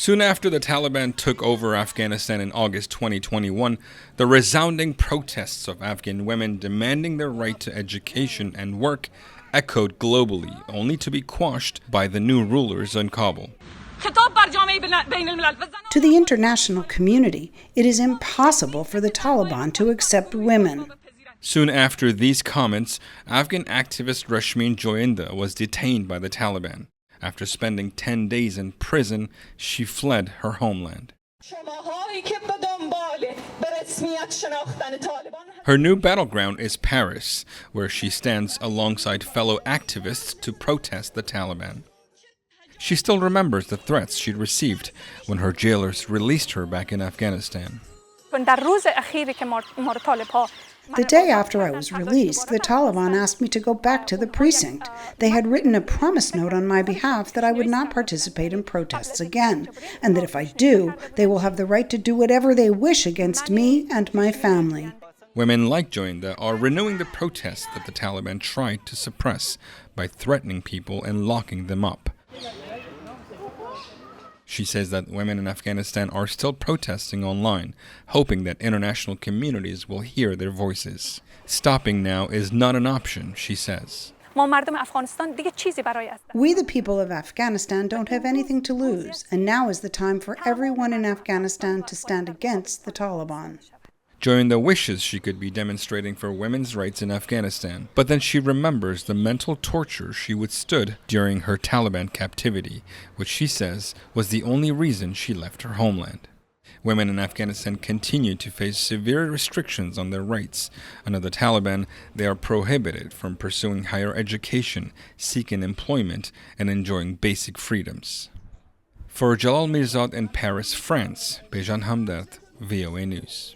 Soon after the Taliban took over Afghanistan in August 2021, the resounding protests of Afghan women demanding their right to education and work echoed globally, only to be quashed by the new rulers in Kabul. To the international community, it is impossible for the Taliban to accept women. Soon after these comments, Afghan activist Rashmin Joyenda was detained by the Taliban. After spending 10 days in prison, she fled her homeland. Her new battleground is Paris, where she stands alongside fellow activists to protest the Taliban. She still remembers the threats she'd received when her jailers released her back in Afghanistan. The day after I was released, the Taliban asked me to go back to the precinct. They had written a promise note on my behalf that I would not participate in protests again, and that if I do, they will have the right to do whatever they wish against me and my family. Women like Joyenda are renewing the protests that the Taliban tried to suppress by threatening people and locking them up. She says that women in Afghanistan are still protesting online, hoping that international communities will hear their voices. Stopping now is not an option, she says. We, the people of Afghanistan, don't have anything to lose, and now is the time for everyone in Afghanistan to stand against the Taliban. Joyenda wishes she could be demonstrating for women's rights in Afghanistan, but then she remembers the mental torture she withstood during her Taliban captivity, which she says was the only reason she left her homeland. Women in Afghanistan continue to face severe restrictions on their rights. Under the Taliban, they are prohibited from pursuing higher education, seeking employment, and enjoying basic freedoms. For Jalal Mirzad in Paris, France, Bejan Hamdard, VOA News.